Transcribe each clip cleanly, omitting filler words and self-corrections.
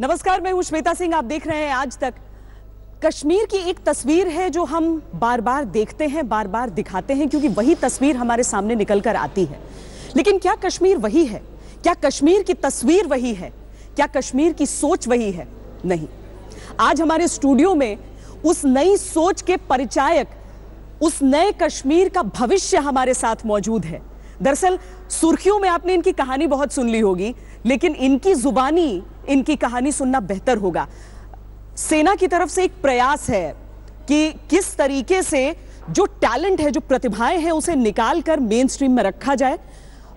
नमस्कार, मैं हूं श्वेता सिंह। आप देख रहे हैं आज तक। कश्मीर की एक तस्वीर है जो हम बार बार देखते हैं, बार बार दिखाते हैं, क्योंकि वही तस्वीर हमारे सामने निकल कर आती है। लेकिन क्या कश्मीर वही है? क्या कश्मीर की तस्वीर वही है? क्या कश्मीर की सोच वही है? नहीं। आज हमारे स्टूडियो में उस नई सोच के परिचायक, उस नए कश्मीर का भविष्य हमारे साथ मौजूद है। दरअसल सुर्खियों में आपने इनकी कहानी बहुत सुन ली होगी, लेकिन इनकी जुबानी इनकी कहानी सुनना बेहतर होगा। सेना की तरफ से एक प्रयास है कि किस तरीके से जो टैलेंट है, जो प्रतिभाएं हैं, उसे निकाल कर मेन स्ट्रीम में रखा जाए,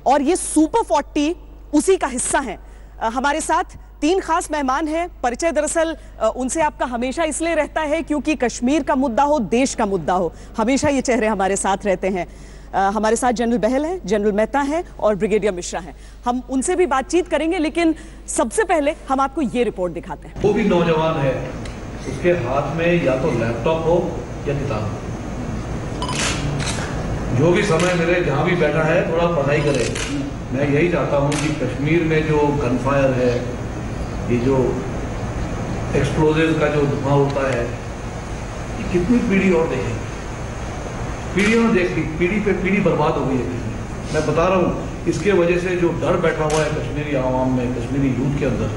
और ये सुपर 40 उसी का हिस्सा है। हमारे साथ 3 खास मेहमान हैं। परिचय दरअसल उनसे आपका हमेशा इसलिए रहता है क्योंकि कश्मीर का मुद्दा हो, देश का मुद्दा हो, हमेशा ये चेहरे हमारे साथ रहते हैं। हमारे साथ जनरल बहल हैं, जनरल मेहता हैं और ब्रिगेडियर मिश्रा हैं। हम उनसे भी बातचीत करेंगे, लेकिन सबसे पहले हम आपको ये रिपोर्ट दिखाते हैं। वो भी नौजवान है, उसके हाथ में या तो लैपटॉप हो या किताब हो। जो भी समय मिले, जहाँ भी बैठा है, थोड़ा पढ़ाई करे। मैं यही चाहता हूँ कि कश्मीर में जो गनफायर है, ये जो एक्सप्लोजिव का जो धुआं होता है, ये कितनी पीढ़ी और देखेगी। पीढ़ियों ने देख ली, पीढ़ी पे पीढ़ी बर्बाद हो गई है। मैं बता रहा हूँ, इसके वजह से जो डर बैठा हुआ है कश्मीरी आवाम में, कश्मीरी यूथ के अंदर,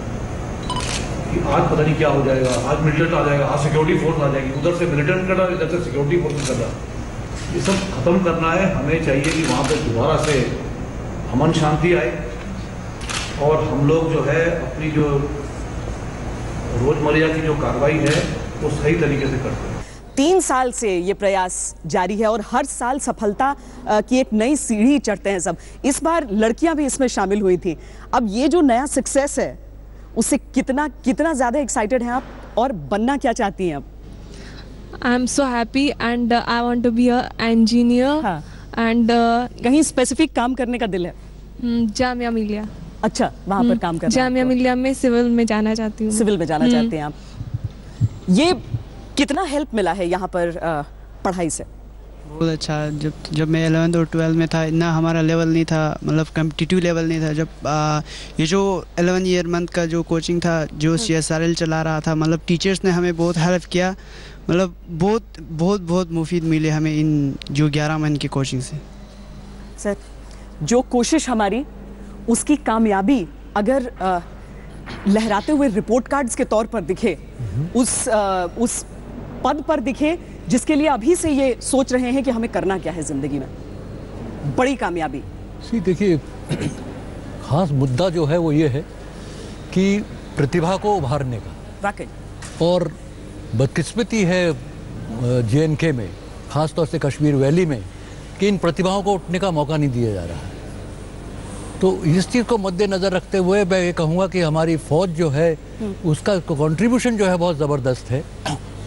कि आज पता नहीं क्या हो जाएगा, आज मिलिटेंट आ जाएगा, आज सिक्योरिटी फोर्स आ जाएगी, उधर से मिलिटेंट कर रहा है, इधर से सिक्योरिटी फोर्स कर रहा है। ये सब खत्म करना है। हमें चाहिए कि वहाँ पर दोबारा से अमन शांति आए और हम लोग जो है अपनी जो रोजमर्रा की जो कार्रवाई है वो सही तरीके से करते हैं। 3 साल से ये प्रयास जारी है और हर साल सफलता की एक नई सीढ़ी चढ़ते हैं सब। इस बार लड़कियां भी इसमें शामिल हुई थी। अब ये जो नया सक्सेस है, उससे कितना ज्यादा एक्साइटेड हैं आप और बनना क्या चाहती हैं अब? I am so happy and I want to be a engineer. हाँ। एंड कहीं स्पेसिफिक काम करने का दिल है? जामिया मिलिया। अच्छा, वहां पर काम करना। जामिया मिलिया में सिविल में जाना चाहती हूँ। सिविल में जाना चाहते हैं आप। ये कितना हेल्प मिला है यहाँ पर पढ़ाई से? बहुत अच्छा। जब मैं 11th और 12th में था, इतना हमारा लेवल नहीं था, मतलब कम्पिटिटिव लेवल नहीं था। जब ये जो 11 ईयर मंथ का जो कोचिंग था, जो CSRL चला रहा था, मतलब टीचर्स ने हमें बहुत हेल्प किया। मतलब बहुत मुफीद मिले हमें इन जो 11 मंथ की कोचिंग से। सर, जो कोशिश हमारी, उसकी कामयाबी अगर लहराते हुए रिपोर्ट कार्ड्स के तौर पर दिखे, उस पद पर दिखे जिसके लिए अभी से ये सोच रहे हैं कि हमें करना क्या है जिंदगी में, बड़ी कामयाबी। देखिए, खास मुद्दा जो है वो ये है कि प्रतिभा को उभारने का। वाकई। और बदकिस्मती है JNK में, खास तौर से कश्मीर वैली में, कि इन प्रतिभाओं को उठने का मौका नहीं दिया जा रहा है। तो इस चीज़ को मद्देनज़र रखते हुए मैं ये कहूँगा कि हमारी फ़ौज जो है, उसका कंट्रीब्यूशन जो है बहुत ज़बरदस्त है।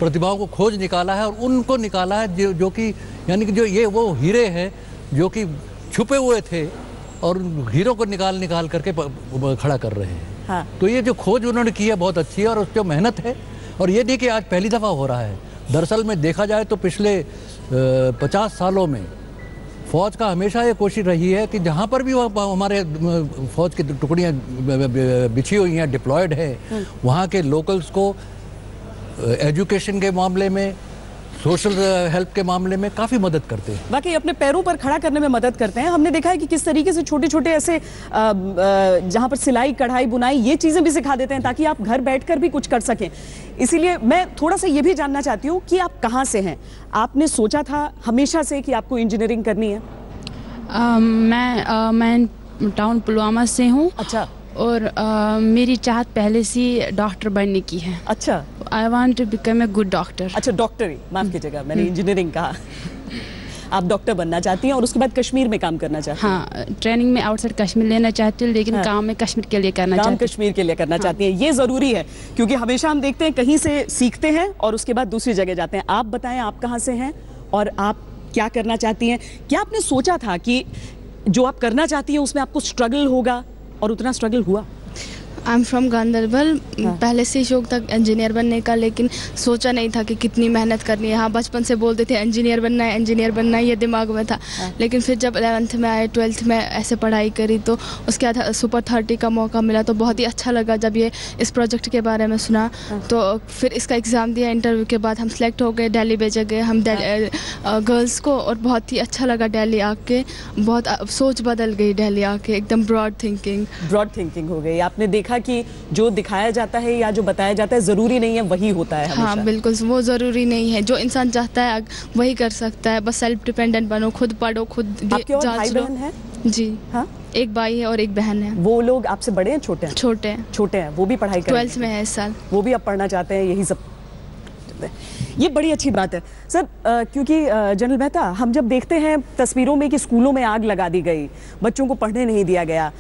प्रतिभाओं को खोज निकाला है और उनको निकाला है जो कि यानी कि जो ये वो हीरे हैं जो कि छुपे हुए थे, और हीरो को निकाल करके खड़ा कर रहे हैं। हाँ। तो ये जो खोज उन्होंने की है बहुत अच्छी है, और उस पर मेहनत है। और ये नहीं कि आज पहली दफ़ा हो रहा है। दरअसल में देखा जाए तो पिछले 50 सालों में फ़ौज का हमेशा ये कोशिश रही है कि जहाँ पर भी हमारे फ़ौज की टुकड़ियाँ बिछी हुई हैं, डिप्लॉयड हैं, वहाँ के लोकल्स को एजुकेशन के मामले में, सोशल हेल्प के मामले में काफ़ी मदद करते हैं। बाकी अपने पैरों पर खड़ा करने में मदद करते हैं। हमने देखा है कि किस तरीके से छोटे छोटे ऐसे जहाँ पर सिलाई, कढ़ाई, बुनाई, ये चीज़ें भी सिखा देते हैं ताकि आप घर बैठकर भी कुछ कर सकें। इसीलिए मैं थोड़ा सा ये भी जानना चाहती हूँ कि आप कहाँ से हैं? आपने सोचा था हमेशा से कि आपको इंजीनियरिंग करनी है? मैं टाउन पुलवामा से हूँ। अच्छा। और मेरी चाहत पहले से डॉक्टर बनने की है। अच्छा। I want to become a good doctor. अच्छा, डॉक्टरी, माफ कीजिएगा, मैंने इंजीनियरिंग कहा। आप डॉक्टर बनना चाहती हैं और उसके बाद कश्मीर में काम करना चाहती हैं? हाँ, ट्रेनिंग में आउटसाइड कश्मीर लेना चाहती हूँ, लेकिन काम में कश्मीर के लिए करना चाहती हूँ। कश्मीर के लिए करना चाहती हैं। ये ज़रूरी है क्योंकि हमेशा हम देखते हैं कहीं से सीखते हैं और उसके बाद दूसरी जगह जाते हैं। आप बताएं, आप कहाँ से हैं और आप क्या करना चाहती हैं? क्या आपने सोचा था कि जो आप करना चाहती हैं उसमें आपको स्ट्रगल होगा और उतना स्ट्रगल हुआ? I am from Ganderbal. पहले से शौक था इंजीनियर बनने का, लेकिन सोचा नहीं था कि कितनी मेहनत करनी है। हाँ, बचपन से बोलते थे इंजीनियर बनना है, इंजीनियर बनना है, ये दिमाग में था। लेकिन फिर जब 11th में आए, 12th में ऐसे पढ़ाई करी, तो उसके बाद सुपर 30 का मौका मिला, तो बहुत ही अच्छा लगा जब ये इस प्रोजेक्ट के बारे में सुना। तो फिर इसका एग्ज़ाम दिया, इंटरव्यू के बाद हम सेलेक्ट हो गए, दिल्ली भेजे गए हम गर्ल्स को, और बहुत ही अच्छा लगा दिल्ली आके। बहुत सोच बदल गई दिल्ली आके, एकदम ब्रॉड थिंकिंग हो गई। आपने देखा कि जो दिखाया जाता है या जो बताया जाता है ज़रूरी नहीं है वही होता है हमेशा। हाँ बिल्कुल, वो ज़रूरी नहीं है। जो इंसान चाहता है वही कर सकता है। बस सेल्फ डिपेंडेंट बनो, खुद पढ़ो, खुद भाई बहन है? जी हाँ, एक भाई है और एक बहन है। वो लोग आपसे बड़े हैं छोटे हैं? छोटे हैं। वो भी पढ़ाई कर 12th में है इस साल। वो भी अब पढ़ना चाहते हैं, यही सब। ये बड़ी अच्छी बात है सर, क्योंकि जनरल मेहता, हम जब देखते हैं तस्वीरों में कि स्कूलों में आग लगा दी गई, बच्चों को पढ़ने नहीं दिया गया,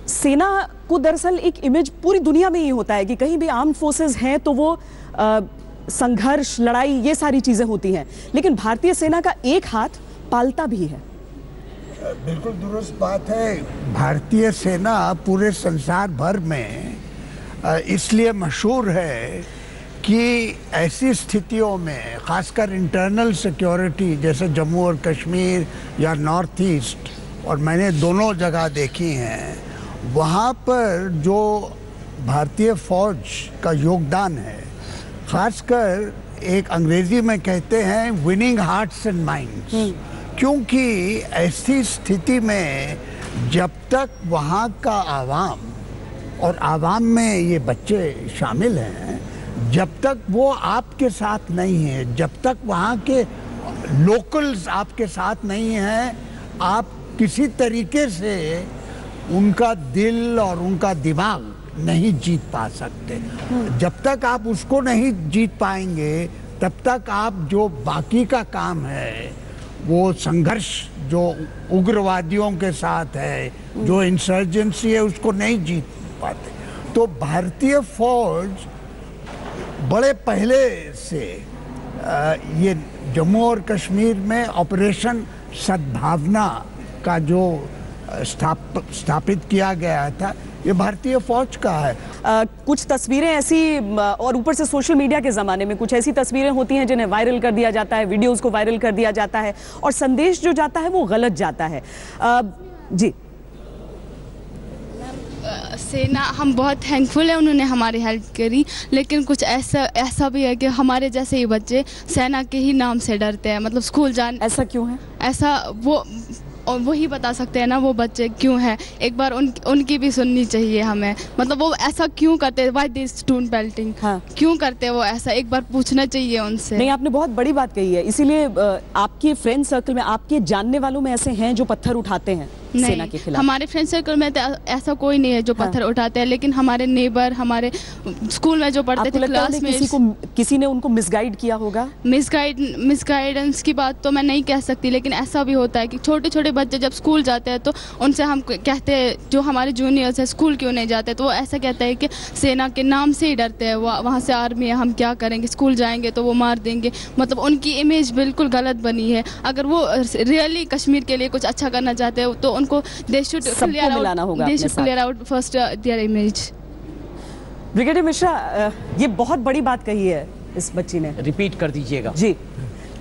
सेना को दरअसल एक इमेज पूरी दुनिया में ही होता है कि कहीं भी आर्म्ड फोर्सेस हैं तो वो संघर्ष, लड़ाई, ये सारी चीज़ें होती हैं, लेकिन भारतीय सेना का एक हाथ पालता भी है। बिल्कुल दुरुस्त बात है। भारतीय सेना पूरे संसार भर में इसलिए मशहूर है कि ऐसी स्थितियों में, खासकर इंटरनल सिक्योरिटी जैसे जम्मू और कश्मीर या नॉर्थ ईस्ट, और मैंने दोनों जगह देखी हैं, वहाँ पर जो भारतीय फौज का योगदान है, खासकर एक अंग्रेजी में कहते हैं विनिंग हार्ट्स एंड माइंड्स, क्योंकि ऐसी स्थिति में जब तक वहाँ का आवाम, और आवाम में ये बच्चे शामिल हैं, जब तक वो आपके साथ नहीं है, जब तक वहाँ के लोकल्स आपके साथ नहीं हैं, आप किसी तरीके से उनका दिल और उनका दिमाग नहीं जीत पा सकते। जब तक आप उसको नहीं जीत पाएंगे, तब तक आप जो बाकी का काम है, वो संघर्ष जो उग्रवादियों के साथ है, जो इंसर्जेंसी है, उसको नहीं जीत पाते। तो भारतीय फौज बड़े पहले से ये जम्मू और कश्मीर में ऑपरेशन सद्भावना का जो स्थापित किया गया था, ये भारतीय फौज का है। कुछ तस्वीरें ऐसी, और ऊपर से सोशल मीडिया के ज़माने में कुछ ऐसी तस्वीरें होती हैं जिन्हें वायरल कर दिया जाता है, वीडियोस को वायरल कर दिया जाता है, और संदेश जो जाता है वो गलत जाता है। जी सेना, हम बहुत थैंकफुल है, उन्होंने हमारी हेल्प करी, लेकिन कुछ ऐसा भी है कि हमारे जैसे ही बच्चे सेना के ही नाम से डरते हैं। मतलब स्कूल जाने, ऐसा क्यों है? ऐसा वो ही बता सकते हैं ना वो बच्चे क्यों हैं। एक बार उनकी भी सुननी चाहिए हमें। मतलब वो ऐसा क्यों करते हैं, व्हाई दिस स्टोन बेल्टिंग, क्यों करते हैं वो ऐसा, एक बार पूछना चाहिए उनसे। नहीं, आपने बहुत बड़ी बात कही है। इसीलिए आपके फ्रेंड सर्कल में, आपके जानने वालों में ऐसे हैं जो पत्थर उठाते हैं सेना के खिलाफ? हमारे फ्रेंड सर्कल में तो ऐसा कोई नहीं है जो पत्थर उठाते हैं, लेकिन हमारे नेबर, हमारे स्कूल में जो पढ़ते थे क्लास में, किसी ने उनको मिसगाइड किया होगा? मिसगाइडेंस की बात तो मैं नहीं कह सकती, लेकिन ऐसा भी होता है कि छोटे छोटे बच्चे जब स्कूल जाते हैं तो उनसे हम कहते हैं, जो हमारे जूनियर्स हैं, स्कूल क्यों नहीं जाते, तो वो ऐसा कहता है कि सेना के नाम से ही डरते हैं, वहाँ से आर्मी है, हम क्या करेंगे, स्कूल जाएंगे तो वो मार देंगे। मतलब उनकी इमेज बिल्कुल गलत बनी है। अगर वो रियली कश्मीर के लिए कुछ अच्छा करना चाहते हैं तो उनको they should clear out first their image। Brigadier Mishra, ये बहुत बड़ी बात कही है इस बच्ची ने। रिपीट कर दीजिएगा जी,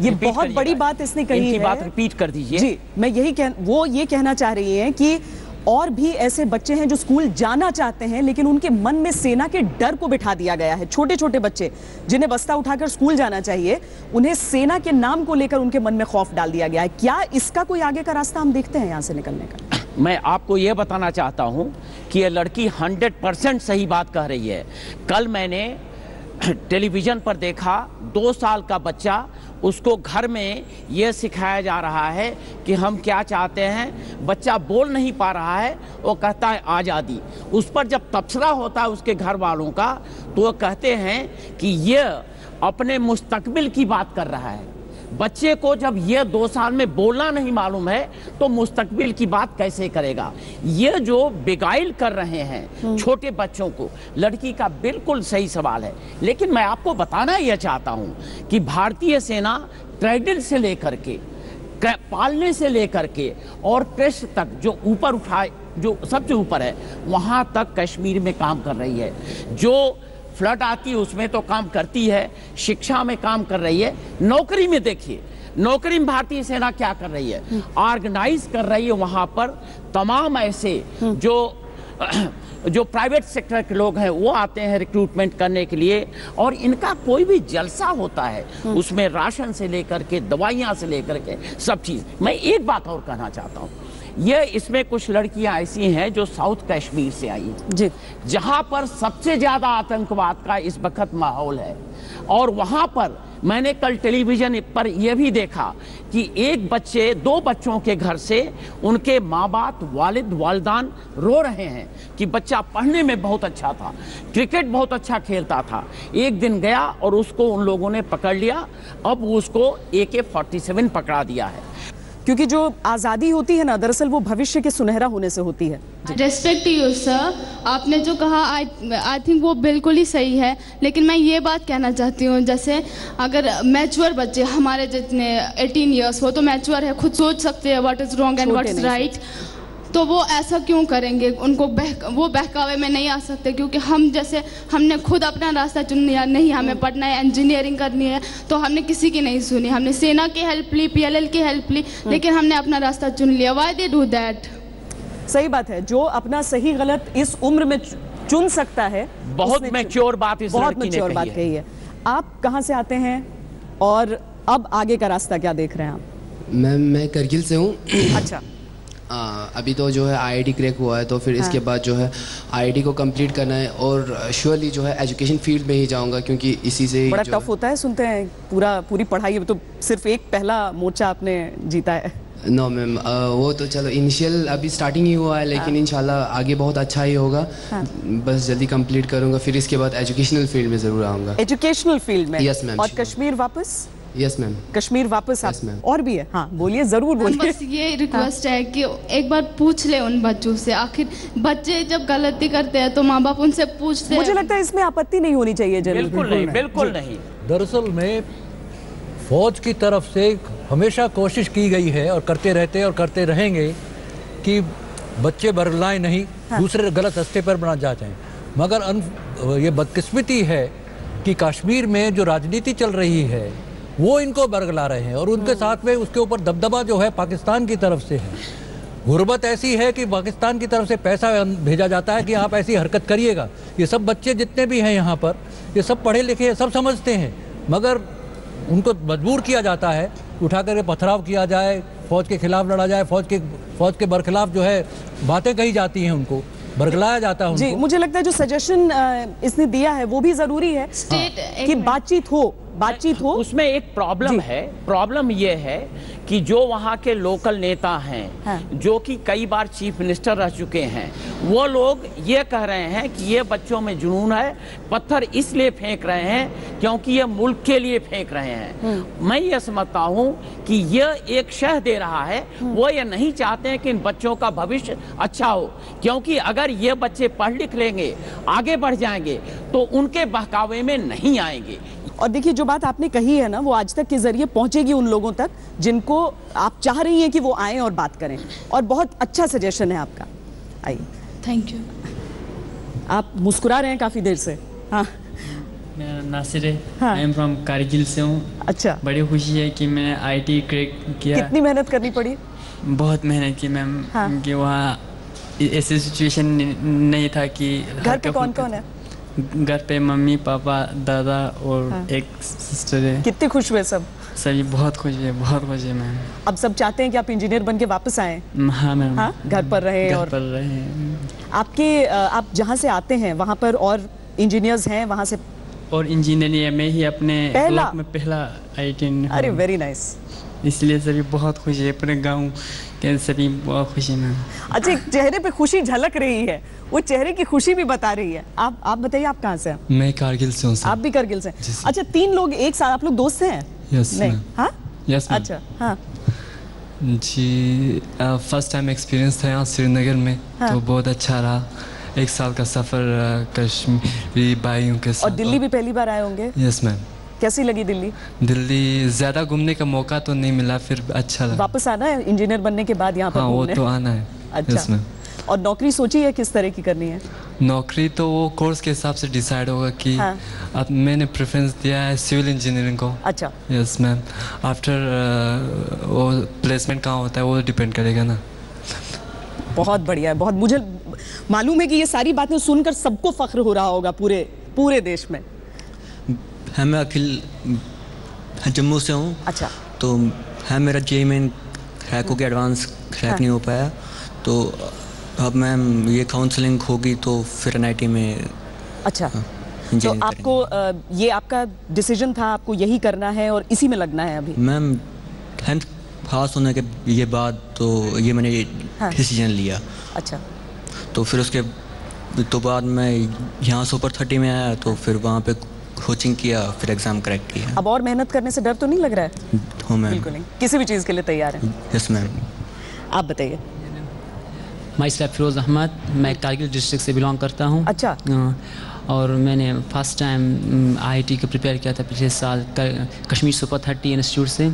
ये बहुत बड़ी बात इसने कही है। बात रिपीट कर दीजिए जी। मैं वो ये कहना चाह रही हैं कि और भी ऐसे बच्चे हैं जो स्कूल जाना चाहते हैं, लेकिन उनके मन में सेना के डर को बिठा दिया गया है। छोटे छोटे बच्चे जिन्हें बस्ता उठाकर स्कूल जाना चाहिए, उन्हें सेना के नाम को लेकर उनके मन में खौफ डाल दिया गया है। क्या इसका कोई आगे का रास्ता हम देखते हैं यहाँ से निकलने का? मैं आपको यह बताना चाहता हूं कि यह लड़की 100% सही बात कह रही है। कल मैंने टेलीविज़न पर देखा, 2 साल का बच्चा, उसको घर में यह सिखाया जा रहा है कि हम क्या चाहते हैं। बच्चा बोल नहीं पा रहा है, वो कहता है आज़ादी। उस पर जब तबसरा होता है उसके घर वालों का, तो वो कहते हैं कि यह अपने मुस्तकबिल की बात कर रहा है। बच्चे को जब ये 2 साल में बोलना नहीं मालूम है तो मुस्तकबिल की बात कैसे करेगा। ये जो बेगाइल कर रहे हैं छोटे बच्चों को, लड़की का बिल्कुल सही सवाल है। लेकिन मैं आपको बताना यह चाहता हूं कि भारतीय सेना क्रेडिट से लेकर के, पालने से लेकर के और टेस्ट तक जो ऊपर जो सबसे ऊपर है वहाँ तक कश्मीर में काम कर रही है। जो फ्लड आती है उसमें तो काम करती है, शिक्षा में काम कर रही है, नौकरी में देखिए, नौकरी में भारतीय सेना क्या कर रही है, ऑर्गेनाइज कर रही है वहाँ पर तमाम ऐसे जो प्राइवेट सेक्टर के लोग हैं वो आते हैं रिक्रूटमेंट करने के लिए, और इनका कोई भी जलसा होता है उसमें राशन से लेकर के दवाइयाँ से लेकर के सब चीज़। मैं एक बात और कहना चाहता हूँ, ये इसमें कुछ लड़कियां ऐसी हैं जो साउथ कश्मीर से आई हैं, जहां पर सबसे ज्यादा आतंकवाद का इस वक्त माहौल है। और वहां पर मैंने कल टेलीविजन पर यह भी देखा कि दो बच्चों के घर से उनके माँ बाप वालिद वालिदान रो रहे हैं कि बच्चा पढ़ने में बहुत अच्छा था, क्रिकेट बहुत अच्छा खेलता था, एक दिन गया और उसको उन लोगों ने पकड़ लिया, अब उसको AK-47 पकड़ा दिया है। क्योंकि जो आज़ादी होती है ना, दरअसल वो भविष्य के सुनहरा होने से होती है। रेस्पेक्ट यू सर, आपने जो कहा आई थिंक वो बिल्कुल ही सही है, लेकिन मैं ये बात कहना चाहती हूँ, जैसे अगर मैच्योर बच्चे हमारे जितने 18 इयर्स वो तो मैच्योर है, खुद सोच सकते हैं what is wrong and what is right, तो वो ऐसा क्यों करेंगे? उनको वो बहकावे में नहीं आ सकते, क्योंकि हमने खुद अपना रास्ता चुन लिया, नहीं हमें पढ़ना है, इंजीनियरिंग करनी है, तो हमने किसी की नहीं सुनी, हमने सेना की हेल्प ली, PLL की हेल्प ली, लेकिन हमने अपना रास्ता चुन लिया। Why they do that? सही बात है, जो अपना सही गलत इस उम्र में चुन सकता है, बहुत मैच्योर बात इस लड़की ने कही है। आप कहाँ से आते हैं और अब आगे का रास्ता क्या देख रहे हैं आप? मैं करगिल से हूँ। अच्छा। अभी तो जो है IIT क्रैक हुआ है, तो फिर इसके बाद जो है IIT को कंप्लीट करना है, और श्योरली जो है एजुकेशन फील्ड में ही जाऊंगा, क्योंकि इसी से बड़ा टफ होता है, सुनते हैं पूरी पढ़ाई तो सिर्फ एक पहला मोर्चा आपने जीता है। नो मैम, वो तो चलो इनिशियल अभी स्टार्टिंग ही हुआ है, लेकिन इंशाल्लाह आगे बहुत अच्छा ही होगा। बस जल्दी कंप्लीट करूंगा, फिर इसके बाद एजुकेशनल फील्ड में ज़रूर आऊँगा। एजुकेशनल फील्ड में? Yes ma'am. और कश्मीर वापस? Yes ma'am. कश्मीर वापस? आप और भी है? हाँ बोलिए, जरूर बोलिए। बस ये रिक्वेस्ट है कि एक बार पूछ ले उन बच्चों से, आखिर बच्चे जब गलती करते हैं तो माँ बाप उनसे पूछते हैं। मुझे लगता है इसमें आपत्ति नहीं होनी चाहिए। बिल्कुल नहीं। दरअसल में फौज की तरफ से हमेशा कोशिश की गई है और करते रहते और करते रहेंगे कि बच्चे बरगलाएं नहीं, दूसरे गलत रास्ते पर बना जाते हैं। मगर ये बदकिस्मती है कि कश्मीर में जो राजनीति चल रही है वो इनको बरगला रहे हैं, और उनके साथ में उसके ऊपर दबदबा जो है पाकिस्तान की तरफ से है। गुर्बत ऐसी है कि पाकिस्तान की तरफ से पैसा भेजा जाता है कि आप ऐसी हरकत करिएगा। ये सब बच्चे जितने भी हैं यहाँ पर, ये सब पढ़े लिखे, सब समझते हैं, मगर उनको मजबूर किया जाता है, उठा करके पथराव किया जाए, फौज के खिलाफ लड़ा जाए, फौज के बरखिलाफ जो है बातें कही जाती हैं, उनको बरगलाया जाता है। जी, मुझे लगता है जो सजेशन इसने दिया है वो भी जरूरी है कि बातचीत हो। उसमें एक प्रॉब्लम है, प्रॉब्लम ये है कि जो वहाँ के लोकल नेता हैं, जो कि कई बार चीफ मिनिस्टर रह चुके हैं, वो लोग ये कह रहे हैं कि ये बच्चों में जुनून है, पत्थर इसलिए फेंक रहे हैं क्योंकि ये मुल्क के लिए फेंक रहे हैं। मैं ये समझता हूँ कि ये एक शह दे रहा है, वो ये नहीं चाहते हैं कि इन बच्चों का भविष्य अच्छा हो, क्योंकि अगर ये बच्चे पढ़ लिख लेंगे, आगे बढ़ जाएंगे, तो उनके बहकावे में नहीं आएंगे। और देखिए, जो बात आपने कही है ना, वो आज तक के जरिए पहुंचेगी उन लोगों तक जिनको आप चाह रही हैं कि वो आएं और बात करें, और बहुत अच्छा सजेशन है आपका। आइए। Thank you. आप मुस्कुरा रहे हैं काफी देर से। हाँ, मेरा नासिर है, आई एम फ्रॉम कारगिल से हूँ। अच्छा। बड़ी खुशी है कि मैंने IIT क्रैक किया। कितनी मेहनत करनी पड़ी? बहुत मेहनत की मैम। कि वहाँ ऐसी सिचुएशन नहीं था कि घर पे कौन कौन है? घर पे मम्मी पापा दादा और एक सिस्टर है। कितने खुश हुए सब? सभी बहुत खुश है, बहुत खुश है मैम। अब सब चाहते हैं कि आप इंजीनियर बन के वापस आएं? हाँ मैम। हाँ, घर पर रहे। घर पर रहे। आप जहाँ से आते हैं वहाँ पर और इंजीनियर्स हैं वहाँ से? और इंजीनियर में ही अपने ब्लॉक में पहला IIT। अरे वेरी नाइस। इसलिए सभी बहुत खुशी है, पूरे गाँव के सभी बहुत खुशी में। अच्छा, चेहरे पे खुशी झलक रही है, वो चेहरे की खुशी भी बता रही है। आप बताइए, आप कहाँ से हैं? मैं कारगिल से हूँ। आप भी कारगिल से? अच्छा, 3 लोग एक साथ, आप लोग दोस्त हैं? यस। नहीं? हाँ, यस। अच्छा, हाँ जी। फर्स्ट टाइम एक्सपीरियंस था यहाँ श्रीनगर में। हाँ। तो बहुत अच्छा रहा, 1 साल का सफ़र कश्मीरी भाइयों के साथ। और दिल्ली भी पहली बार आए होंगे? Yes ma'am. कैसी लगी दिल्ली? दिल्ली ज़्यादा घूमने का मौका तो नहीं मिला, फिर अच्छा लगा। वापस आना है इंजीनियर बनने के बाद यहाँ पर? हाँ, वो तो आना है। अच्छा। और नौकरी सोची है किस तरह की करनी है? नौकरी तो वो कोर्स के हिसाब से डिसाइड होगा कि हाँ। अब मैंने प्रेफरेंस दिया है सिविल इंजीनियरिंग को। अच्छा। Yes ma'am. आफ्टर वो प्लेसमेंट कहाँ होता है वो डिपेंड करेगा ना। बहुत बढ़िया है, बहुत। मुझे मालूम है कि ये सारी बातें सुनकर सबको फख्र हो रहा होगा पूरे देश में। मैं अखिल जम्मू से हूँ। अच्छा। तो मेरा जेईई मेन क्रैक हो गया, एडवांस क्रैक नहीं हो पाया, तो अब मैम ये काउंसलिंग होगी तो फिर एनआईटी में। अच्छा। तो आपको ये आपका डिसीजन था, आपको यही करना है और इसी में लगना है अभी? मैम 10th पास होने के ये बाद तो ये मैंने डिसीजन लिया। अच्छा। तो फिर उसके तो बाद मैं यहाँ सुपर 30 में आया, तो फिर वहाँ पे कोचिंग किया, फिर एग्ज़ाम क्रैक किया। अब और मेहनत करने से डर तो नहीं लग रहा है? हो मैम। बिल्कुल नहीं, किसी भी चीज़ के लिए तैयार है। Yes ma'am. आप बताइए। माई सेल्फ फिरोज़ अहमद, मैं कारगिल डिस्ट्रिक्ट से बिलोंग करता हूँ। अच्छा। और मैंने फर्स्ट टाइम आईआईटी को प्रिपेयर किया था पिछले साल कश्मीर सुपर 30 इंस्टीट्यूट से,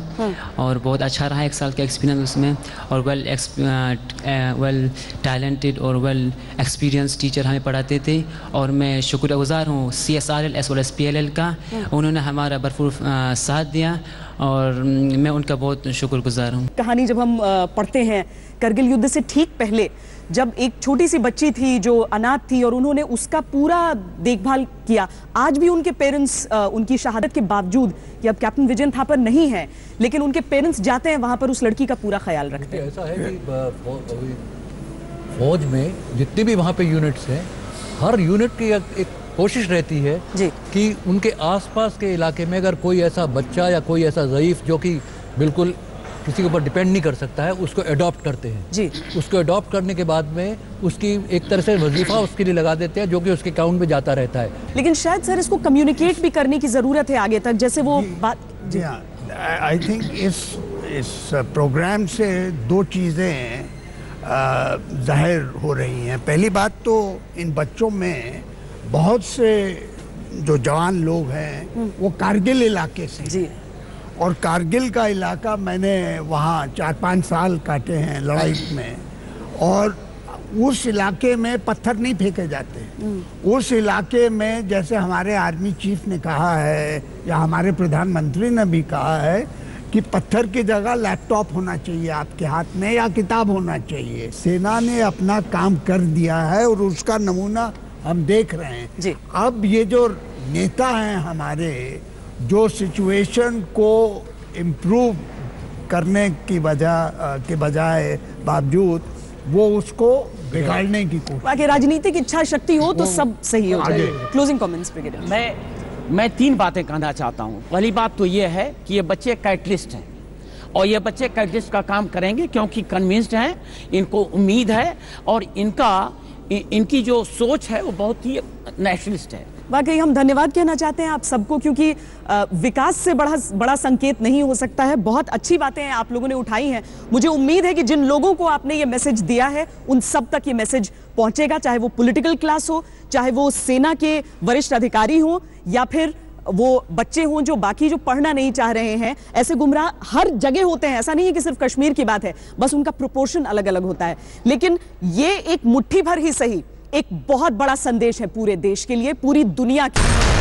और बहुत अच्छा रहा 1 साल का एक्सपीरियंस उसमें। और वेल टैलेंटेड और वेल एक्सपीरियंस टीचर हमें पढ़ाते थे, और मैं शुक्रगुजार हूँ CSRL as well S PLL का। उन्होंने हमारा भरपूर साथ दिया और मैं उनका बहुत शुक्रगुजार हूँ। कहानी जब हम पढ़ते हैं करगिल युद्ध से ठीक पहले, जब एक छोटी सी बच्ची थी जो अनाथ थी और उन्होंने उसका पूरा देखभाल किया, आज भी उनके पेरेंट्स उनकी शहादत के बावजूद कि अब कैप्टन विजयन थापर नहीं है, लेकिन उनके पेरेंट्स जाते हैं वहां पर उस लड़की का पूरा ख्याल रखते हैं। ऐसा है कि फौज में जितनी भी वहाँ पे यूनिट्स हैं, हर यूनिट की एक कोशिश रहती है कि उनके आसपास के इलाके में अगर कोई ऐसा बच्चा या कोई ऐसा ज़ईफ़ जो कि बिल्कुल किसी के ऊपर डिपेंड नहीं कर सकता है, उसको अडॉप्ट करते हैं जी। उसको अडॉप्ट करने के बाद में उसकी एक तरह से वजीफा उसके लिए लगा देते हैं, जो कि उसके अकाउंट में जाता रहता है। लेकिन शायद सर इसको कम्युनिकेट भी करने की ज़रूरत है आगे तक, जैसे वो बात। आई थिंक इस प्रोग्राम से 2 चीज़ें जाहिर हो रही हैं। पहली बात तो इन बच्चों में बहुत से जो जवान लोग हैं वो कारगिल इलाके से जी। और कारगिल का इलाका मैंने वहाँ 4-5 साल काटे हैं लड़ाई में, और उस इलाके में पत्थर नहीं फेंके जाते। उस इलाके में जैसे हमारे आर्मी चीफ ने कहा है या हमारे प्रधानमंत्री ने भी कहा है कि पत्थर की जगह लैपटॉप होना चाहिए आपके हाथ में या किताब होना चाहिए। सेना ने अपना काम कर दिया है और उसका नमूना हम देख रहे हैं जी। अब ये जो नेता हैं हमारे, जो सिचुएशन को इम्प्रूव करने की बजाय बावजूद वो उसको बिगाड़ने की कोशिश। बाकी राजनीति की इच्छा शक्ति हो तो सब सही हो जाए। Closing comments brigadier. मैं 3 बातें कहना चाहता हूँ। पहली बात तो ये है कि ये बच्चे कैटलिस्ट हैं, और ये बच्चे कैटलिस्ट का काम करेंगे क्योंकि कन्विंस्ड हैं, इनको उम्मीद है, और इनकी जो सोच है वो बहुत ही नेशनलिस्ट है। वाकई हम धन्यवाद कहना चाहते हैं आप सबको, क्योंकि विकास से बड़ा संकेत नहीं हो सकता है। बहुत अच्छी बातें आप लोगों ने उठाई हैं। मुझे उम्मीद है कि जिन लोगों को आपने ये मैसेज दिया है उन सब तक ये मैसेज पहुंचेगा, चाहे वो पॉलिटिकल क्लास हो, चाहे वो सेना के वरिष्ठ अधिकारी हो, या फिर वो बच्चे हों जो बाकी जो पढ़ना नहीं चाह रहे हैं। ऐसे गुमराह हर जगह होते हैं, ऐसा नहीं है कि सिर्फ कश्मीर की बात है, बस उनका प्रोपोर्शन अलग अलग होता है। लेकिन ये एक मुट्ठी भर ही सही एक बहुत बड़ा संदेश है पूरे देश के लिए, पूरी दुनिया के लिए।